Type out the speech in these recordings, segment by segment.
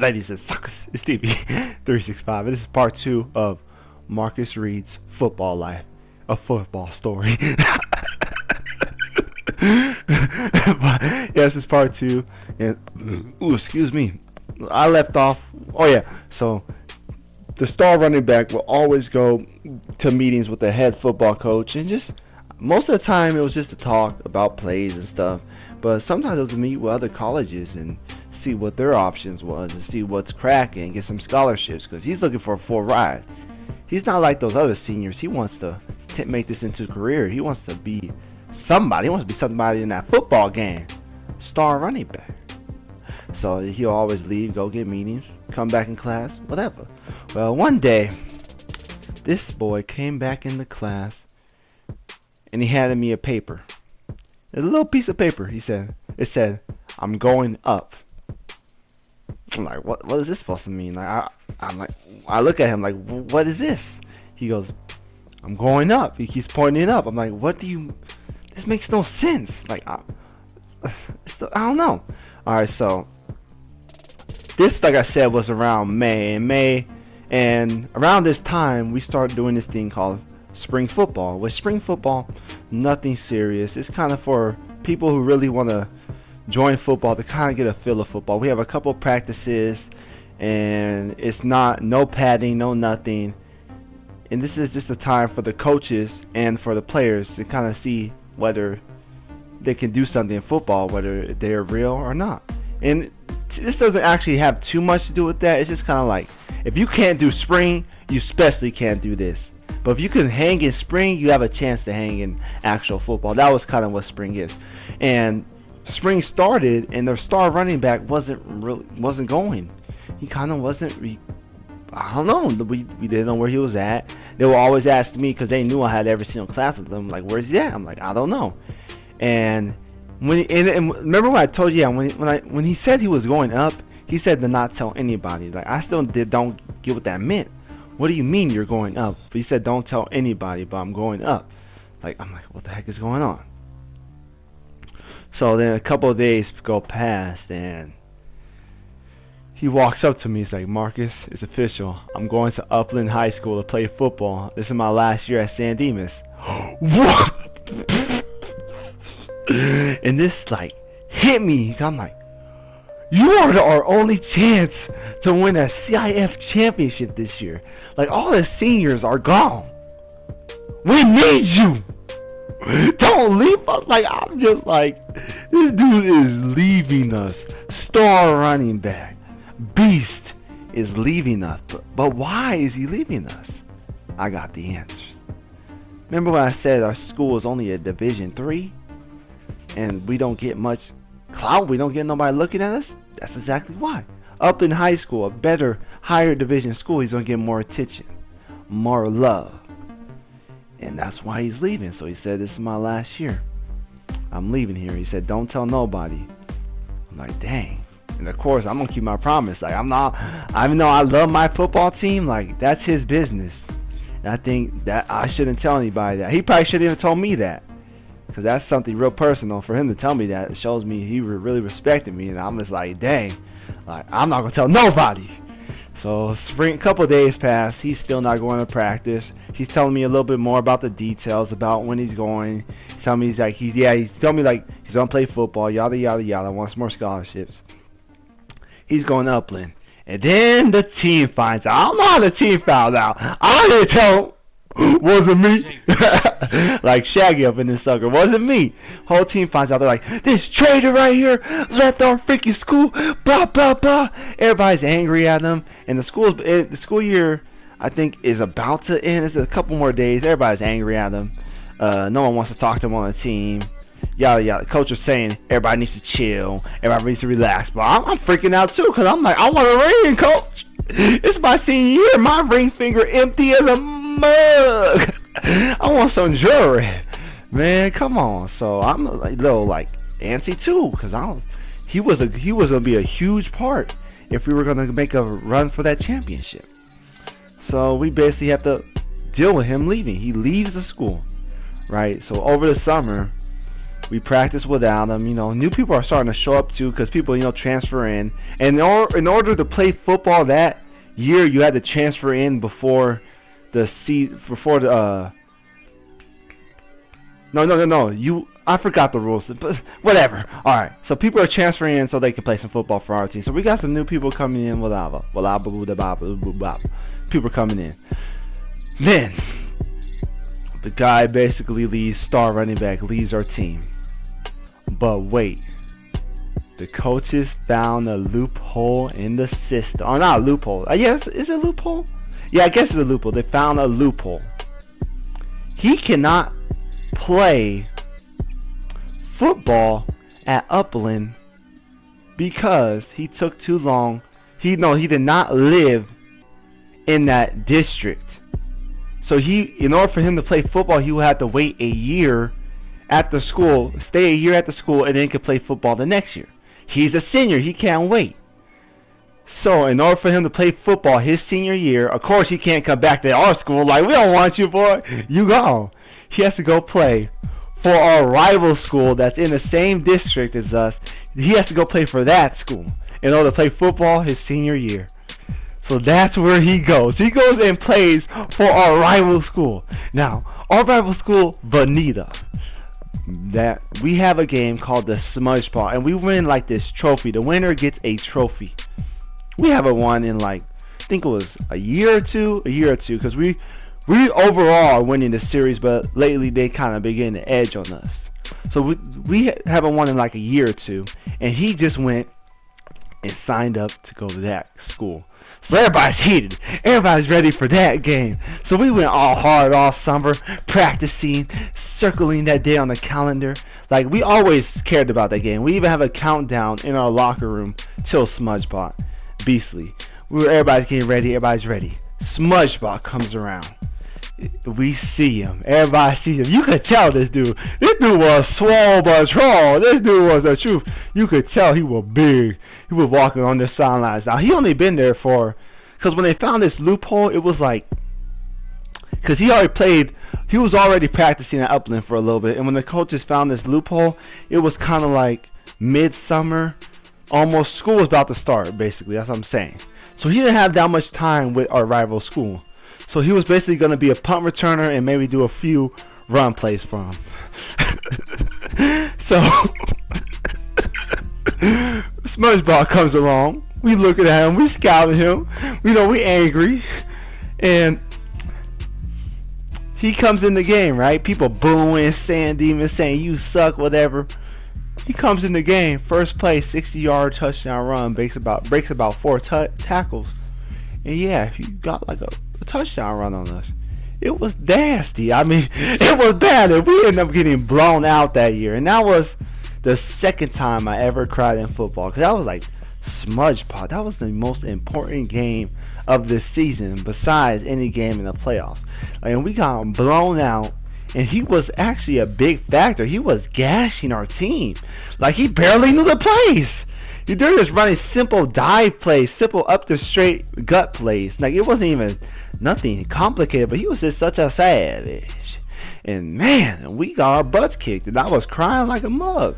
ladies and suckers? It's DB365, and this is part 2 of Marcus Reed's football life, a football story. But yeah, this is part 2, and excuse me, I left off. Oh yeah, so the star running back will always go to meetings with the head football coach, and just most of the time it was just to talk about plays and stuff. But sometimes it was to meet with other colleges and see what their options was and see what's cracking, get some scholarships, because he's looking for a full ride. He's not like those other seniors. He wants to make this into a career. He wants to be somebody. He wants to be somebody in that football game. Star running back. So he'll always leave, go get meetings, come back in class, whatever. Well, one day, this boy came back in the class and he handed me a paper. A little piece of paper. It said, "I'm going up." I'm like, what is this supposed to mean? Like, I look at him like, what is this? He goes, "I'm going up." He keeps pointing it up. I'm like, this makes no sense. Like, I don't know. All right, so this, like I said, was around May, and around this time we started doing this thing called spring football. With spring football, nothing serious. It's kind of for people who really want to join football to kind of get a feel of football. We have a couple practices, and it's no padding, no nothing. And this is just a time for the coaches and for the players to kind of see whether they can do something in football, whether they're real or not. And this doesn't actually have too much to do with that. It's just kind of like, if you can't do spring, you especially can't do this. But if you can hang in spring, you have a chance to hang in actual football. That was kind of what spring is. And spring started, and their star running back wasn't going. He kind of wasn't. I don't know. We didn't know where he was at. They would always ask me because they knew I had every single class with them. Like, where's he at? I'm like, I don't know. And and remember when I told you, when he said he was going up, he said to not tell anybody. Like, I still don't get what that meant. What do you mean you're going up? But he said don't tell anybody, but I'm going up. I'm like, what the heck is going on? So then a couple of days go past, and he walks up to me. He's like, "Marcus, it's official. I'm going to Upland High School to play football. This is my last year at San Dimas." What? And this hit me. I'm like, you are our only chance to win a CIF championship this year. Like, all the seniors are gone. We need you. Don't leave us. Like, I'm just like, this dude is leaving us. Star running back, beast, is leaving us. But why is he leaving us? I got the answers. Remember when I said our school is only a Division III? And we don't get much clout, we don't get nobody looking at us? That's exactly why. Up in high school, a better, higher division school, he's going to get more attention, more love. And that's why he's leaving. So he said, "This is my last year. I'm leaving here." He said, "Don't tell nobody." I'm like, dang. And of course, I'm going to keep my promise. Like, even though I love my football team, like, that's his business. And I think that I shouldn't tell anybody that. He probably shouldn't even told me that. Because that's something real personal for him to tell me that. It shows me he really respected me, and I'm just like, dang, like, I'm not gonna tell nobody. So a couple of days pass. He's still not going to practice. He's telling me a little bit more about the details about when he's going. He's telling me he's telling me he's gonna play football, yada yada yada. Wants more scholarships. He's going to Upland, and then the team finds out. I don't know how the team found out. I didn't tell him. Wasn't me. Like Shaggy up in this sucker. Wasn't me. Whole team finds out. They're like, "This traitor right here left our freaking school. Blah blah blah." Everybody's angry at him. And the school year, I think, is about to end. It's a couple more days. Everybody's angry at him. No one wants to talk to him on the team. Yada yada. Coach was saying everybody needs to chill. Everybody needs to relax. But I'm freaking out too, because I'm like, I want a ring, coach. It's my senior year. My ring finger empty as a mug. I want some jewelry, man. Come on. So I'm a little antsy too, because he was gonna be a huge part if we were gonna make a run for that championship. So we basically have to deal with him leaving. He leaves the school, right? So over the summer, We practice without him. New people are starting to show up too because people, transfer in. And in order to play football that year, you had to transfer in before the No. I forgot the rules, but whatever. All right. So people are transferring in so they can play some football for our team. So we got some new people coming in. People coming in. Then the guy basically leaves. Star running back leaves our team. But wait, the coaches found a loophole in the system. Or not a loophole. Yes, is it a loophole? Yeah, I guess it's a loophole. They found a loophole. He cannot play football at Upland because he took too long. He did not live in that district. So in order for him to play football, he would have to wait a year at the school, stay a year at the school, and then could play football the next year. He's a senior. He can't wait. So in order for him to play football his senior year, of course he can't come back to our school like, we don't want you, boy. You go. He has to go play for our rival school that's in the same district as us. He has to go play for that school in order to play football his senior year. So that's where he goes. He goes and plays for our rival school. Now, our rival school, Bonita. That we have a game called the Smudge Paw, and we win like this trophy. The winner gets a trophy. We haven't won in like, I think it was a year or two, because we overall are winning the series, but lately they kind of begin to edge on us. So we haven't won in like a year or two, and he just went and signed up to go to that school. So everybody's heated. Everybody's ready for that game. So we went all hard all summer, practicing, circling that day on the calendar. Like, we always cared about that game. We even have a countdown in our locker room till Smudgebot. Beastly. Everybody's getting ready. Everybody's ready. Smudgebot comes around. We see him. Everybody sees him. You could tell this dude. This dude was swole but troll. This dude was the truth. You could tell he was big. He was walking on the sidelines. Now, he only been there because when they found this loophole, it was like, because he was already practicing at Upland for a little bit. And when the coaches found this loophole, it was kind of like midsummer. Almost school was about to start, basically. That's what I'm saying. So he didn't have that much time with our rival school. So he was basically going to be a punt returner and maybe do a few run plays for him. So SpongeBob comes along. We looking at him. We scouting him. We angry. And he comes in the game, right? People booing, saying demons, saying you suck, whatever. He comes in the game. First play, 60-yard touchdown run. Breaks about 4 tackles. And yeah, he got like a touchdown run on us. It was nasty. I mean, it was bad. And we ended up getting blown out that year. And that was the second time I ever cried in football. Because that was like Smudge Pot. That was the most important game of the season besides any game in the playoffs. And we got blown out. And he was actually a big factor. He was gashing our team. Like, he barely knew the plays. They're just running simple dive plays, simple up the straight gut plays. Like, it wasn't even nothing complicated, but he was just such a savage. And man, we got our butts kicked, and I was crying like a mug.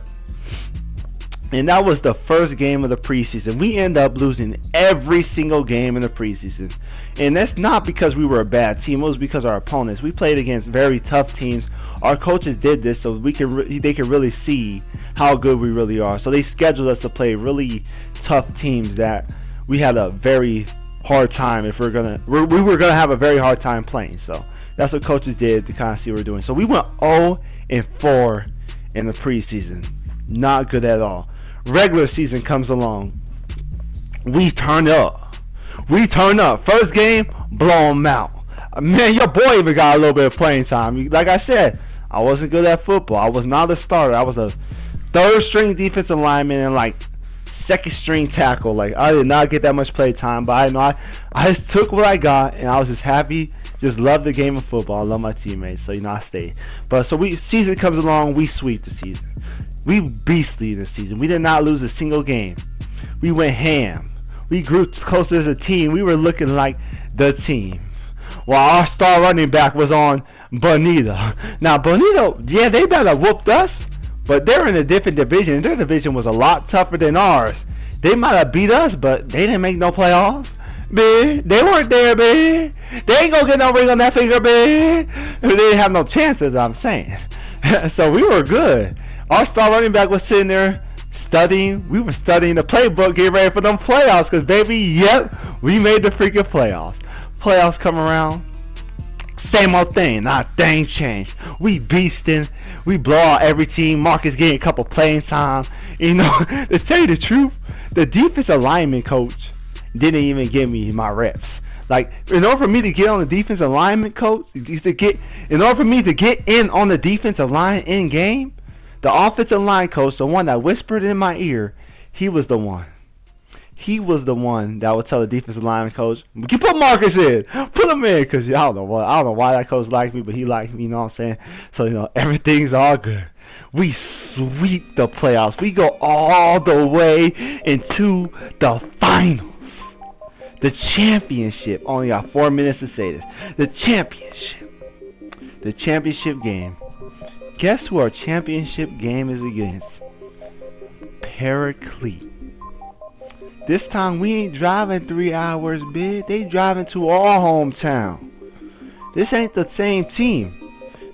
And that was the first game of the preseason. We ended up losing every single game in the preseason. And that's not because we were a bad team. It was because our opponents. We played against very tough teams. Our coaches did this so they could really see how good we really are. So they scheduled us to play really tough teams that we had a very hard time we were gonna have a very hard time playing. So that's what coaches did to kind of see what we're doing. So we went 0-4 in the preseason. Not good at all. Regular season comes along. We turn up. First game, blow them out. Man, your boy even got a little bit of playing time. Like I said, I wasn't good at football. I was not a starter. I was a third string defensive lineman and like second string tackle. Like, I did not get that much play time, but I know I just took what I got, and I was just happy. Just love the game of football. I love my teammates, so I stayed. But so season comes along, we sweep the season. We beastly this season. We did not lose a single game. We went ham. We grew closer as a team. We were looking like the team. While our star running back was on Bonita. Now, Bonita, yeah, they better whooped us. But they're in a different division, and their division was a lot tougher than ours. They might have beat us, but they didn't make no playoffs. Man, they weren't there, man. They ain't gonna get no ring on that finger, man. They didn't have no chances, I'm saying. So we were good. Our star running back was sitting there studying. We were studying the playbook, getting ready for them playoffs. Because, baby, yep, we made the freaking playoffs. Playoffs come around. Same old thing, not a thing changed. We beasting, we blow out every team. Marcus getting a couple playing time. You know, to tell you the truth, the defensive lineman coach didn't even give me my reps. Like, in order for me to get on the defensive lineman coach, in order for me to get in on the defensive line in game, the offensive line coach, the one that whispered in my ear, he was the one. He was the one that would tell the defensive lineman coach, "You put Marcus in, put him in," because I don't know why that coach liked me, but he liked me. You know what I'm saying? So everything's all good. We sweep the playoffs. We go all the way into the finals, the championship. Only got 4 minutes to say this. The championship game. Guess who our championship game is against? Paraclete. This time we ain't driving 3 hours, bitch. They driving to our hometown. This ain't the same team.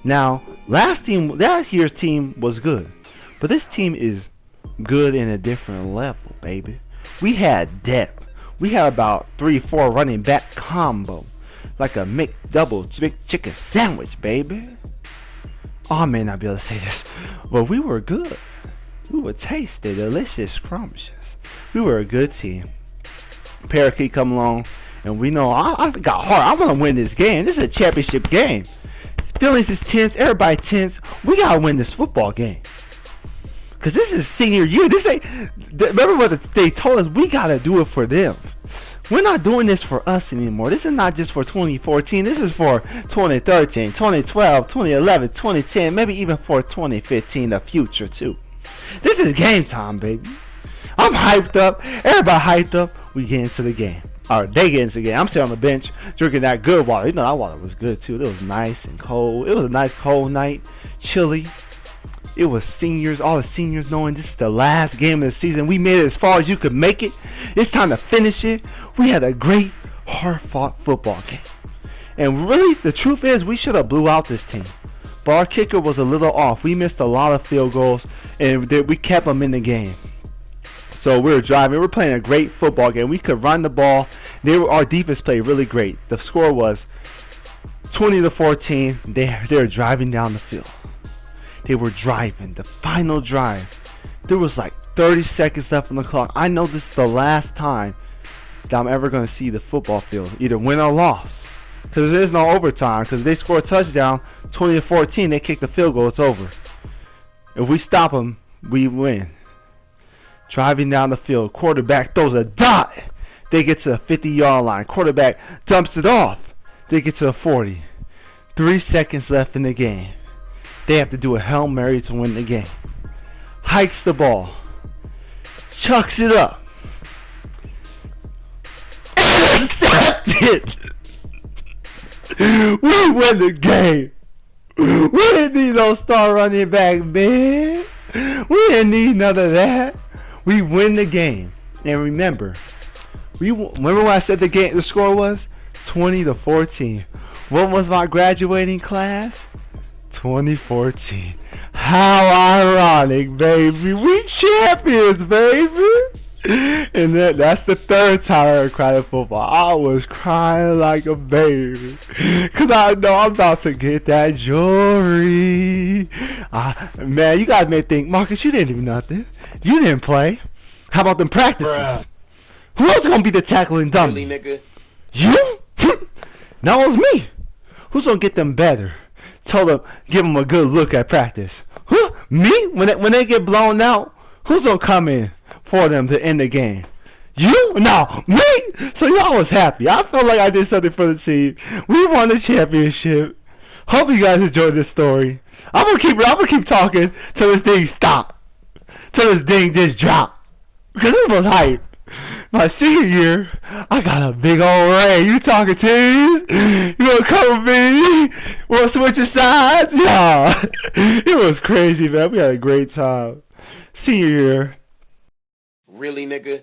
Now, last year's team was good, but this team is good in a different level, baby. We had depth. We had about 3-4 running back combo, like a McDouble chicken sandwich, baby. Oh, I may not be able to say this, but we were good. We were tasty, delicious, scrumptious. We were a good team. Parakeet come along, and we know I got heart. I want to win this game. This is a championship game. Feelings is tense. Everybody tense. We gotta win this football game. Cause this is senior year. This ain't. Remember what they told us? We gotta do it for them. We're not doing this for us anymore. This is not just for 2014. This is for 2013, 2012, 2011, 2010, maybe even for 2015, the future too. This is game time, baby. I'm hyped up. Everybody hyped up. We get into the game. Or they get into the game. I'm sitting on the bench drinking that good water. You know, that water was good too. It was nice and cold. It was a nice cold night. Chilly. It was seniors. All the seniors knowing this is the last game of the season. We made it as far as you could make it. It's time to finish it. We had a great, hard-fought football game. And really, the truth is, we should have blew out this team. But our kicker was a little off. We missed a lot of field goals, and we kept them in the game. So we were driving. We were playing a great football game. We could run the ball. Our defense played really great. The score was 20-14. They were driving down the field. They were driving. The final drive. There was like 30 seconds left on the clock. I know this is the last time that I'm ever going to see the football field either win or loss. Because there's no overtime. Because if they score a touchdown, 20-14, they kick the field goal. It's over. If we stop them, we win. Driving down the field, quarterback throws a dot. They get to the 50-yard line. Quarterback dumps it off. They get to the 40. 3 seconds left in the game. They have to do a Hail Mary to win the game. Hikes the ball. Chucks it up. Intercepted. We win the game. We didn't need no star running back, man. We didn't need none of that. We win the game. And remember when I said the score was 20-14. What was my graduating class? 2014. How ironic, baby. We champions, baby. And that's the third time I ever cried in football. I was crying like a baby. Because I know I'm about to get that jewelry. Man, you guys may think, Marcus, you didn't do nothing. You didn't play. How about them practices? Bruh. Who else going to be the tackling dummy? Really, nigga? You? That was me. Who's going to get them better? Give them a good look at practice. Huh? Me? When they get blown out, who's going to come in for them to end the game? You? No, me? So y'all was happy. I felt like I did something for the team. We won the championship. Hope you guys enjoyed this story. I'm gonna keep talking till this thing stop. Till this thing just drop. Because it was hype. My senior year, I got a big old ring. You talking titties? You gonna come with me? Wanna switch your sides? Yeah. It was crazy, man. We had a great time. Senior year. Really, nigga?